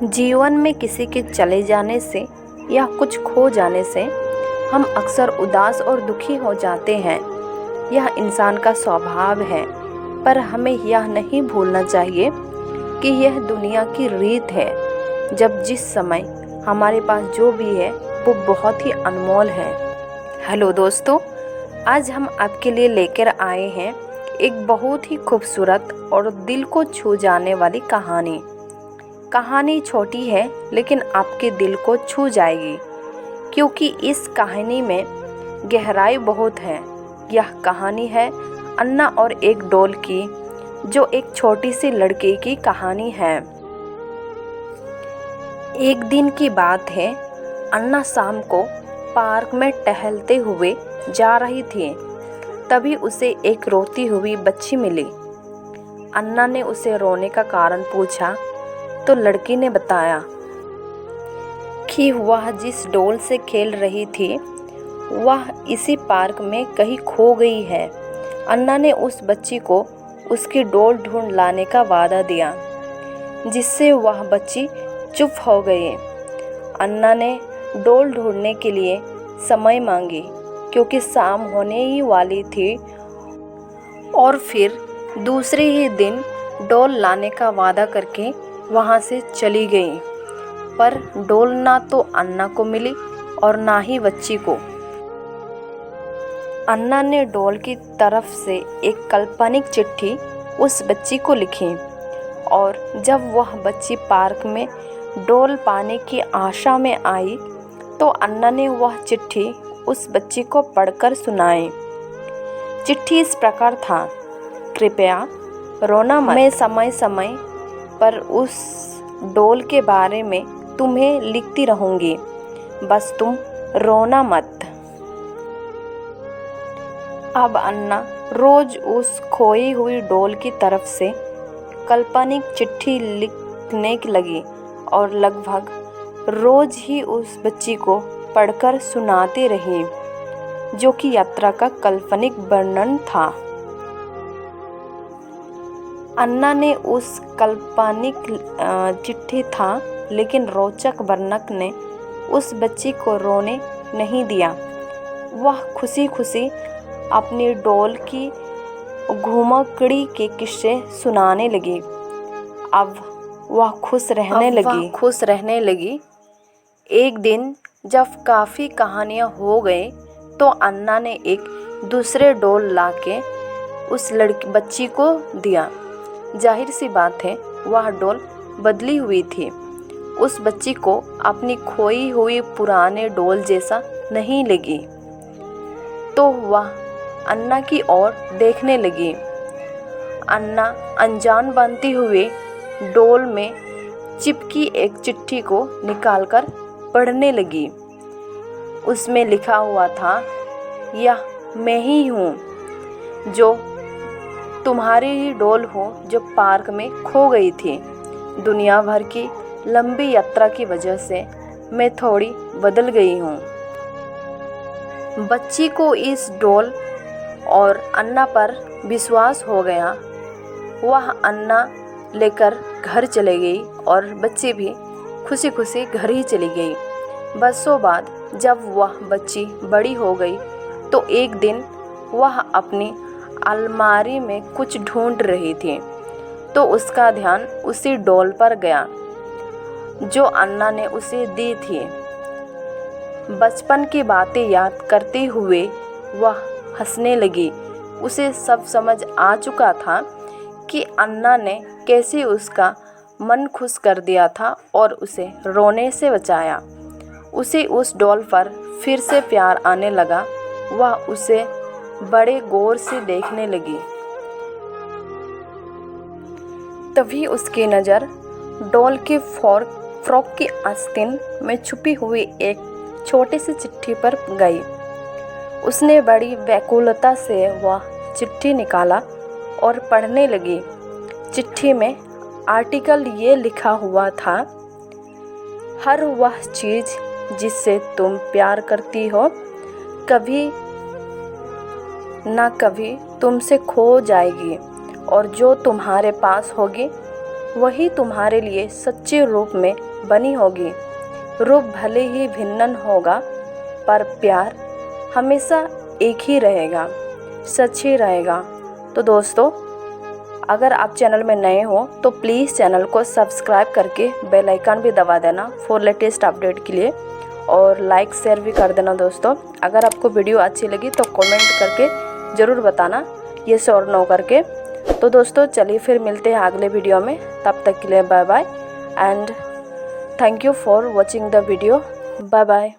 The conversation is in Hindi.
जीवन में किसी के चले जाने से या कुछ खो जाने से हम अक्सर उदास और दुखी हो जाते हैं। यह इंसान का स्वभाव है, पर हमें यह नहीं भूलना चाहिए कि यह दुनिया की रीत है। जब जिस समय हमारे पास जो भी है वो बहुत ही अनमोल है। हेलो दोस्तों, आज हम आपके लिए लेकर आए हैं एक बहुत ही खूबसूरत और दिल को छू जाने वाली कहानी छोटी है लेकिन आपके दिल को छू जाएगी, क्योंकि इस कहानी में गहराई बहुत है। यह कहानी है अन्ना और एक डॉल की, जो एक छोटी सी लड़की की कहानी है। एक दिन की बात है, अन्ना शाम को पार्क में टहलते हुए जा रही थी। तभी उसे एक रोती हुई बच्ची मिली। अन्ना ने उसे रोने का कारण पूछा तो लड़की ने बताया कि वह जिस डॉल से खेल रही थी वह इसी पार्क में कहीं खो गई है। अन्ना ने उस बच्ची को उसकी डॉल ढूंढ लाने का वादा दिया, जिससे वह बच्ची चुप हो गई। अन्ना ने डॉल ढूंढने के लिए समय मांगी, क्योंकि शाम होने ही वाली थी, और फिर दूसरे ही दिन डॉल लाने का वादा करके वहाँ से चली गई। पर डॉल ना तो अन्ना को मिली और ना ही बच्ची को। अन्ना ने डॉल की तरफ से एक काल्पनिक चिट्ठी उस बच्ची को लिखी, और जब वह बच्ची पार्क में डॉल पाने की आशा में आई तो अन्ना ने वह चिट्ठी उस बच्ची को पढ़कर सुनाई। चिट्ठी इस प्रकार था: कृपया रोना मत, मैं समय समय पर उस डॉल के बारे में तुम्हें लिखती रहूंगी, बस तुम रोना मत। अब अन्ना रोज उस खोई हुई डॉल की तरफ से काल्पनिक चिट्ठी लिखने लगी, और लगभग रोज ही उस बच्ची को पढ़कर सुनाती रही, जो कि यात्रा का काल्पनिक वर्णन था। अन्ना ने उस काल्पनिक चिट्ठी था, लेकिन रोचक वर्णक ने उस बच्ची को रोने नहीं दिया। वह खुशी खुशी अपनी डॉल की घुमकड़ी के किस्से सुनाने लगी। अब वह खुश रहने लगी। एक दिन जब काफ़ी कहानियाँ हो गए तो अन्ना ने एक दूसरे डॉल लाके उस बच्ची को दिया। जाहिर सी बात है, वह डॉल बदली हुई थी। उस बच्ची को अपनी खोई हुई पुराने डॉल जैसा नहीं लगी, तो वह अन्ना की ओर देखने लगी। अन्ना अनजान बनती हुए डॉल में चिपकी एक चिट्ठी को निकालकर पढ़ने लगी। उसमें लिखा हुआ था, यह मैं ही हूँ, जो तुम्हारी ही डॉल हो जो पार्क में खो गई थी। दुनिया भर की लंबी यात्रा की वजह से मैं थोड़ी बदल गई हूँ। बच्ची को इस डॉल और अन्ना पर विश्वास हो गया। वह अन्ना लेकर घर चले गई और बच्ची भी खुशी खुशी घर ही चली गई। बरसों बाद जब वह बच्ची बड़ी हो गई तो एक दिन वह अपनी अलमारी में कुछ ढूंढ रही थी, तो उसका ध्यान उसी डॉल पर गया जो अन्ना ने उसे दी थी। बचपन की बातें याद करते हुए वह हंसने लगी। उसे सब समझ आ चुका था कि अन्ना ने कैसे उसका मन खुश कर दिया था और उसे रोने से बचाया। उसे उस डॉल पर फिर से प्यार आने लगा। वह उसे बड़े गौर से देखने लगी। तभी उसकी नज़र डॉल के फ्रॉक की आस्तीन में छुपी हुई एक छोटी सी चिट्ठी पर गई। उसने बड़ी व्याकुलता से वह चिट्ठी निकाला और पढ़ने लगी। चिट्ठी में आर्टिकल ये लिखा हुआ था: हर वह चीज़ जिससे तुम प्यार करती हो कभी ना कभी तुमसे खो जाएगी, और जो तुम्हारे पास होगी वही तुम्हारे लिए सच्चे रूप में बनी होगी। रूप भले ही भिन्न होगा पर प्यार हमेशा एक ही रहेगा, सच ही रहेगा। तो दोस्तों, अगर आप चैनल में नए हो तो प्लीज़ चैनल को सब्सक्राइब करके बेल आइकन भी दबा देना फॉर लेटेस्ट अपडेट के लिए, और लाइक शेयर भी कर देना दोस्तों। अगर आपको वीडियो अच्छी लगी तो कमेंट करके ज़रूर बताना येस और नो करके। तो दोस्तों चलिए फिर मिलते हैं अगले वीडियो में, तब तक के लिए bye bye and thank you for watching the video. Bye bye.